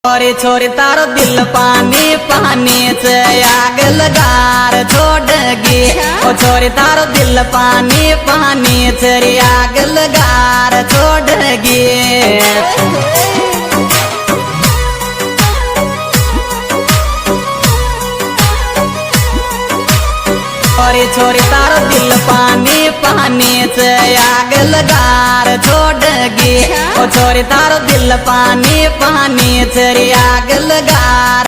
छोरी छोरी तारो दिल पानी पानी से आग लगार छोड़गी। ओ छोरी तारो दिल पानी पानी से आग लगार छोड़गी। छोरी छोरी तारो दिल पानी पानी से आग लगार छोड़गी। ओ छोरी तारो दिल पानी पानी से आग लगार